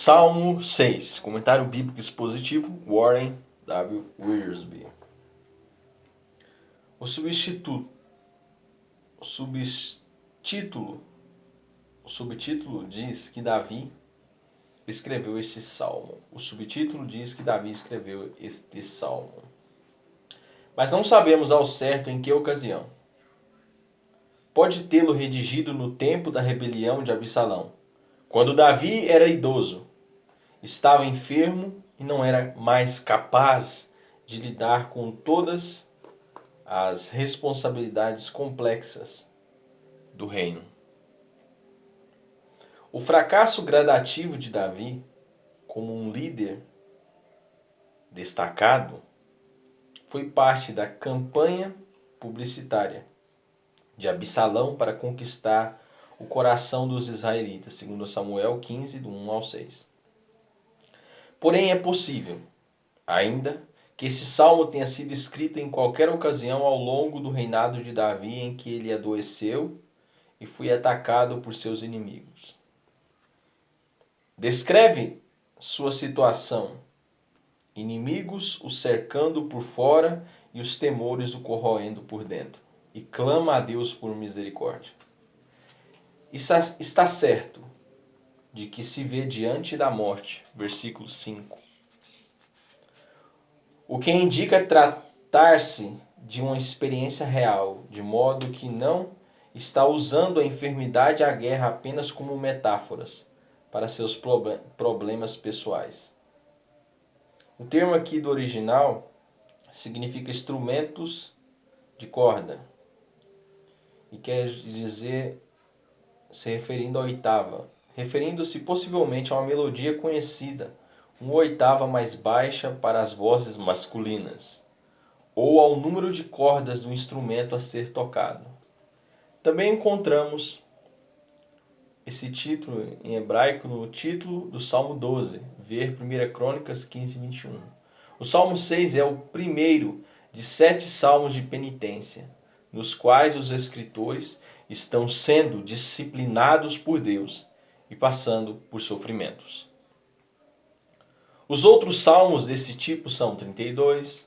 Salmo 6, comentário bíblico expositivo, Warren W. Wiersbe. O subtítulo diz que Davi escreveu este salmo. O subtítulo diz que Davi escreveu este salmo. Mas não sabemos ao certo em que ocasião. Pode tê-lo redigido no tempo da rebelião de Absalão, quando Davi era idoso, estava enfermo e não era mais capaz de lidar com todas as responsabilidades complexas do reino. O fracasso gradativo de Davi, como um líder destacado, foi parte da campanha publicitária de Absalão para conquistar o coração dos israelitas, segundo Samuel 15, do 1 ao 6. Porém, é possível, ainda, que esse salmo tenha sido escrito em qualquer ocasião ao longo do reinado de Davi em que ele adoeceu e foi atacado por seus inimigos. Descreve sua situação: inimigos o cercando por fora e os temores o corroendo por dentro, e clama a Deus por misericórdia. Está certo de que se vê diante da morte, versículo 5. O que indica tratar-se de uma experiência real, de modo que não está usando a enfermidade e a guerra apenas como metáforas para seus problemas pessoais. O termo aqui do original significa instrumentos de corda e quer dizer se referindo à oitava, referindo-se possivelmente a uma melodia conhecida, uma oitava mais baixa para as vozes masculinas, ou ao número de cordas do instrumento a ser tocado. Também encontramos esse título em hebraico no título do Salmo 12, ver 1 Crônicas 15, 21. O Salmo 6 é o primeiro de 7 salmos de penitência, nos quais os escritores estão sendo disciplinados por Deus e passando por sofrimentos. Os outros salmos desse tipo são 32,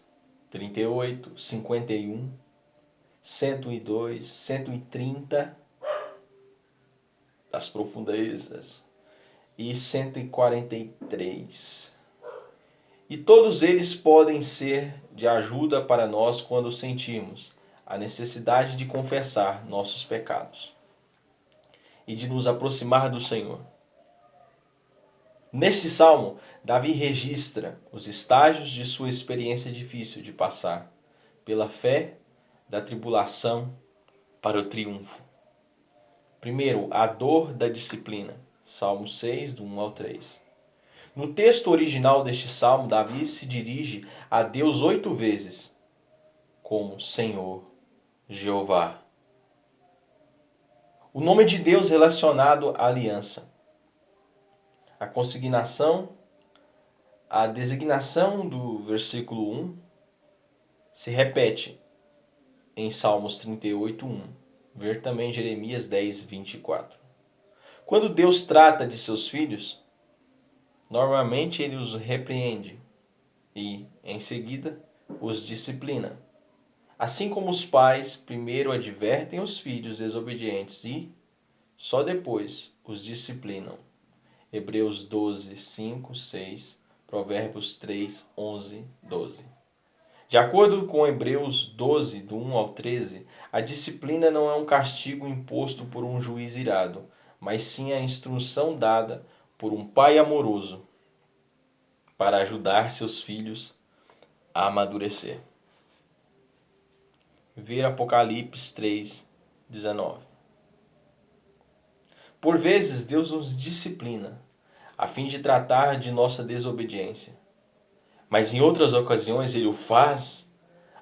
38, 51, 102, 130 das profundezas e 143. E todos eles podem ser de ajuda para nós quando sentirmos a necessidade de confessar nossos pecados e de nos aproximar do Senhor. Neste salmo, Davi registra os estágios de sua experiência difícil de passar pela fé da tribulação para o triunfo. Primeiro, a dor da disciplina. Salmo 6, do 1 ao 3. No texto original deste salmo, Davi se dirige a Deus 8 vezes, como Senhor, Jeová. O nome de Deus relacionado à aliança. A consignação, a designação do versículo 1 se repete em Salmos 38, 1. Ver também Jeremias 10, 24. Quando Deus trata de seus filhos, normalmente ele os repreende e, em seguida, os disciplina. Assim como os pais primeiro advertem os filhos desobedientes e, só depois, os disciplinam. Hebreus 12, 5, 6, Provérbios 3, 11, 12. De acordo com Hebreus 12, do 1 ao 13, a disciplina não é um castigo imposto por um juiz irado, mas sim a instrução dada por um pai amoroso para ajudar seus filhos a amadurecer. Ver Apocalipse 3, 19. Por vezes, Deus nos disciplina a fim de tratar de nossa desobediência. Mas em outras ocasiões Ele o faz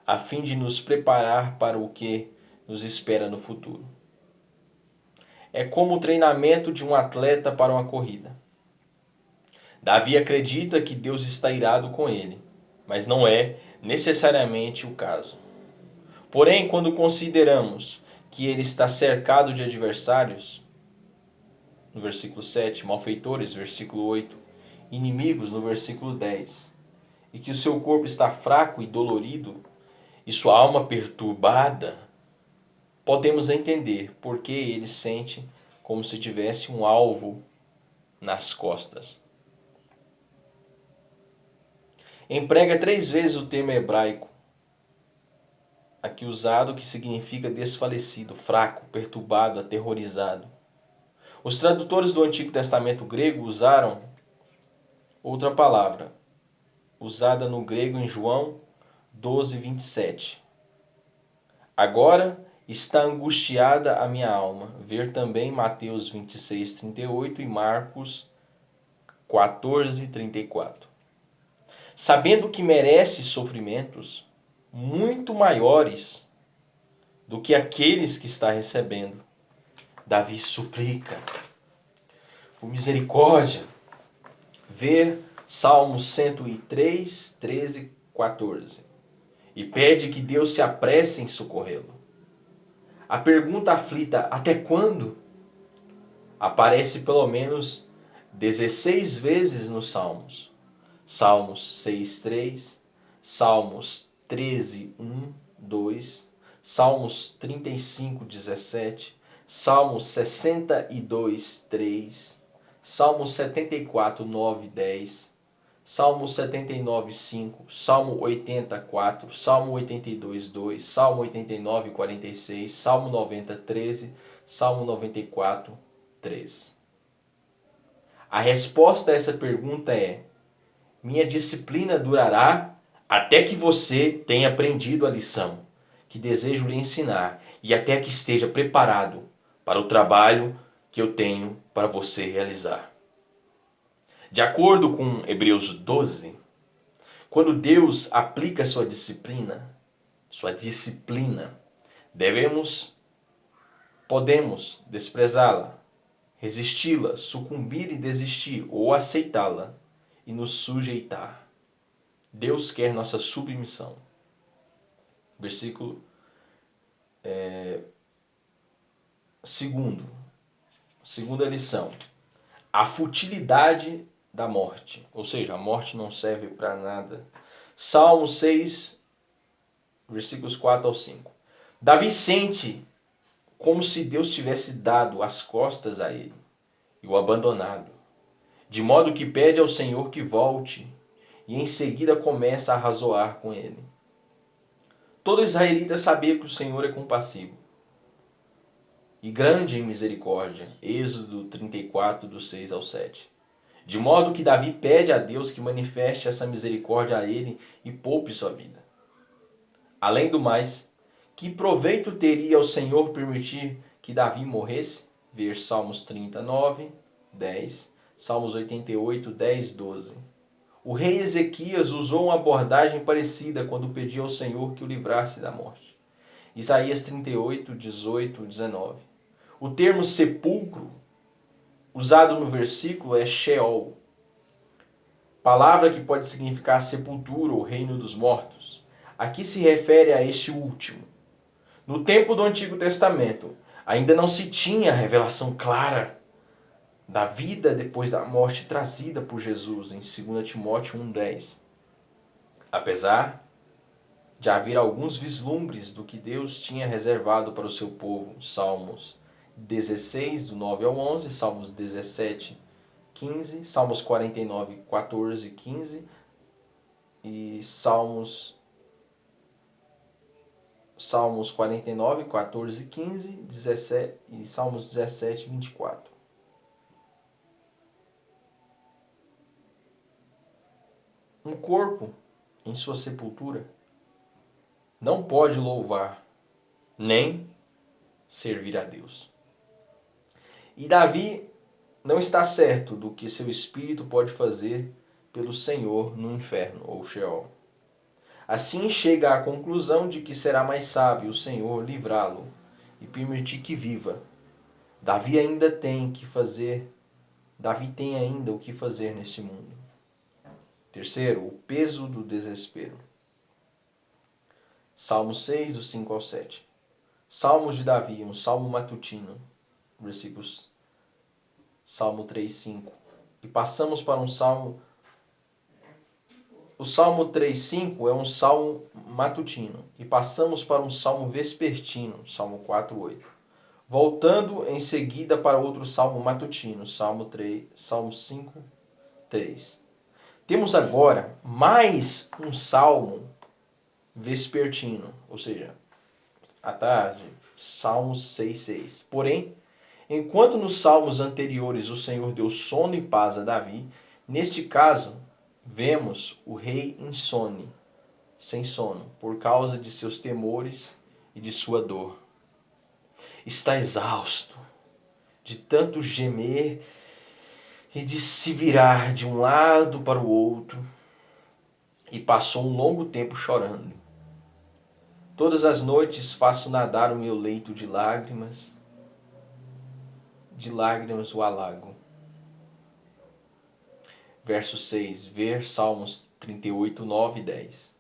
a fim de nos preparar para o que nos espera no futuro. É como o treinamento de um atleta para uma corrida. Davi acredita que Deus está irado com ele, mas não é necessariamente o caso. Porém, quando consideramos que ele está cercado de adversários, no versículo 7, malfeitores, versículo 8, inimigos, no versículo 10, e que o seu corpo está fraco e dolorido, e sua alma perturbada, podemos entender porque ele sente como se tivesse um alvo nas costas. Emprega 3 vezes o termo hebraico aqui usado, que significa desfalecido, fraco, perturbado, aterrorizado. Os tradutores do Antigo Testamento grego usaram outra palavra, usada no grego em João 12:27. Agora está angustiada a minha alma. Ver também Mateus 26:38 e Marcos 14:34. Sabendo que merece sofrimentos muito maiores do que aqueles que está recebendo, Davi suplica por misericórdia. Ver Salmos 103, 13, 14. E pede que Deus se apresse em socorrê-lo. A pergunta aflita, até quando? Aparece pelo menos 16 vezes nos Salmos. Salmos 6, 3, Salmos 13, 1, 2, Salmos 35, 17, Salmos 62, 3, Salmos 74, 9, 10, Salmo 79, 5, Salmo 84, Salmo 82, 2, Salmo 89, 46, Salmo 90, 13, Salmo 94, 3. A resposta a essa pergunta é: minha disciplina durará até que você tenha aprendido a lição que desejo lhe ensinar e até que esteja preparado para o trabalho que eu tenho para você realizar. De acordo com Hebreus 12, quando Deus aplica sua disciplina, podemos desprezá-la, resisti-la, sucumbir e desistir, ou aceitá-la e nos sujeitar. Deus quer nossa submissão. Versículo segunda lição. A futilidade da morte, ou seja, a morte não serve para nada. Salmo 6, versículos 4 ao 5. Davi sente como se Deus tivesse dado as costas a ele e o abandonado, de modo que pede ao Senhor que volte e em seguida começa a razoar com ele. Todo israelita sabia que o Senhor é compassivo e grande em misericórdia. Êxodo 34, do 6 ao 7. De modo que Davi pede a Deus que manifeste essa misericórdia a ele e poupe sua vida. Além do mais, que proveito teria o Senhor permitir que Davi morresse? Ver Salmos 39, 10, Salmos 88, 10, 12. O rei Ezequias usou uma abordagem parecida quando pediu ao Senhor que o livrasse da morte. Isaías 38, 18, 19. O termo sepulcro usado no versículo é Sheol, palavra que pode significar sepultura ou reino dos mortos. Aqui se refere a este último. No tempo do Antigo Testamento, ainda não se tinha revelação clara da vida depois da morte trazida por Jesus em 2 Timóteo 1,10. Apesar de haver alguns vislumbres do que Deus tinha reservado para o seu povo, Salmos 16, do 9 ao 11, Salmos 17, 15, Salmos 49, 14, 15 e Salmos 49, 14, 15, 17 e Salmos 17, 24. Um corpo em sua sepultura não pode louvar nem servir a Deus. E Davi não está certo do que seu espírito pode fazer pelo Senhor no inferno, ou Sheol. Assim chega à conclusão de que será mais sábio o Senhor livrá-lo e permitir que viva. Davi tem ainda o que fazer neste mundo. Terceiro, o peso do desespero. Salmo 6, do 5 ao 7. Salmos de Davi, um salmo matutino. Versículos Salmo 3, 5. e passamos para um salmo. O Salmo 3:5 é um salmo matutino e passamos para um salmo vespertino, Salmo 4:8. Voltando em seguida para outro salmo matutino, Salmo 5:3. Temos agora mais um salmo vespertino, ou seja, à tarde, Salmo 6:6. Porém, enquanto nos salmos anteriores o Senhor deu sono e paz a Davi, neste caso, vemos o rei insone, sem sono, por causa de seus temores e de sua dor. Está exausto de tanto gemer e de se virar de um lado para o outro, e passou um longo tempo chorando. Todas as noites faço nadar o meu leito de lágrimas o alago. Verso 6, ver Salmos 38, 9 e 10.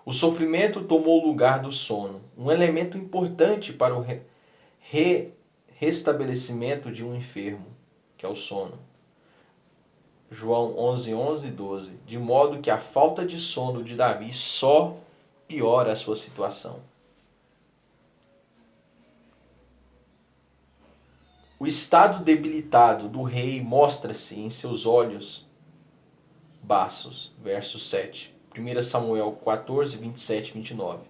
O sofrimento tomou o lugar do sono, um elemento importante para o restabelecimento de um enfermo, que é o sono. João 11, 12. De modo que a falta de sono de Davi só piora a sua situação. O estado debilitado do rei mostra-se em seus olhos baços. Verso 7. 1 Samuel 14, 27 e 29.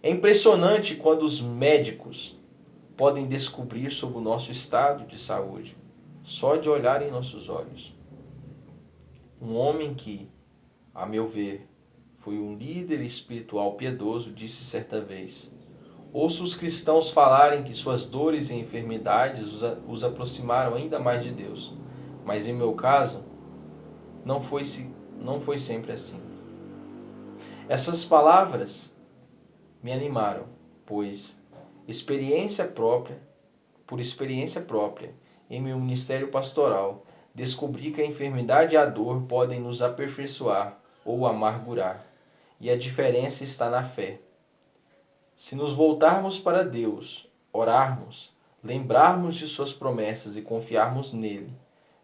É impressionante quando os médicos podem descobrir sobre o nosso estado de saúde, só de olhar em nossos olhos. Um homem que, a meu ver, foi um líder espiritual piedoso, disse certa vez: ouço os cristãos falarem que suas dores e enfermidades os aproximaram ainda mais de Deus, mas em meu caso, não foi sempre assim. Essas palavras me animaram, pois por experiência própria, em meu ministério pastoral, descobri que a enfermidade e a dor podem nos aperfeiçoar ou amargurar, e a diferença está na fé. Se nos voltarmos para Deus, orarmos, lembrarmos de suas promessas e confiarmos nele,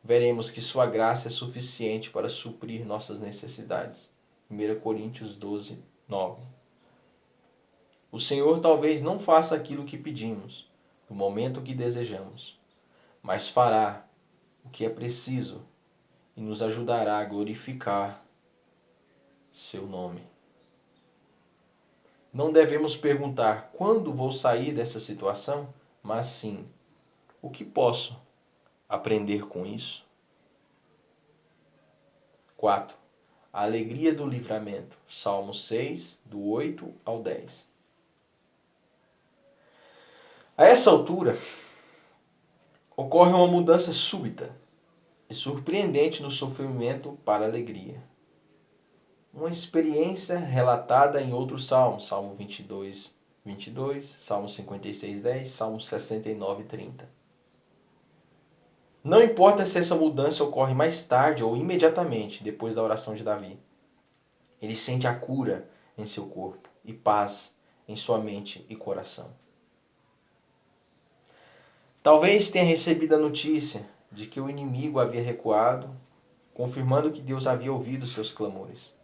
veremos que sua graça é suficiente para suprir nossas necessidades. 1 Coríntios 12, 9. O Senhor talvez não faça aquilo que pedimos, no momento que desejamos, mas fará o que é preciso e nos ajudará a glorificar seu nome. Não devemos perguntar quando vou sair dessa situação, mas sim, o que posso aprender com isso? 4. A alegria do livramento. Salmo 6, do 8 ao 10. A essa altura, ocorre uma mudança súbita e surpreendente no sofrimento para a alegria. Uma experiência relatada em outros salmos, Salmo 22, 22, Salmo 56, 10, Salmo 69, 30. Não importa se essa mudança ocorre mais tarde ou imediatamente depois da oração de Davi. Ele sente a cura em seu corpo e paz em sua mente e coração. Talvez tenha recebido a notícia de que o inimigo havia recuado, confirmando que Deus havia ouvido seus clamores.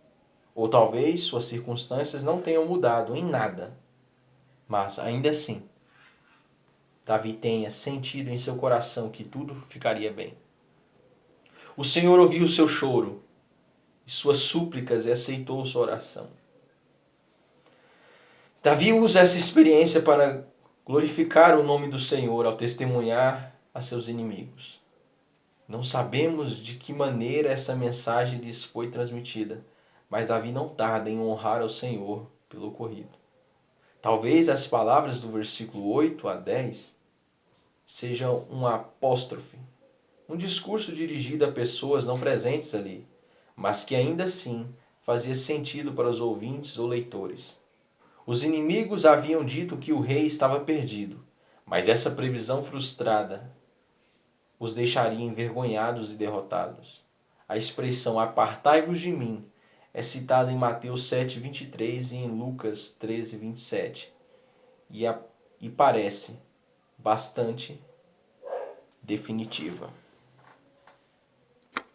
Ou talvez suas circunstâncias não tenham mudado em nada, mas ainda assim, Davi tenha sentido em seu coração que tudo ficaria bem. O Senhor ouviu o seu choro e suas súplicas e aceitou sua oração. Davi usa essa experiência para glorificar o nome do Senhor ao testemunhar a seus inimigos. Não sabemos de que maneira essa mensagem lhes foi transmitida, mas Davi não tarda em honrar ao Senhor pelo ocorrido. Talvez as palavras do versículo 8 a 10 sejam um apóstrofe, um discurso dirigido a pessoas não presentes ali, mas que ainda assim fazia sentido para os ouvintes ou leitores. Os inimigos haviam dito que o rei estava perdido, mas essa previsão frustrada os deixaria envergonhados e derrotados. A expressão "apartai-vos de mim" é citada em Mateus 7:23 e em Lucas 13:27 e parece bastante definitiva.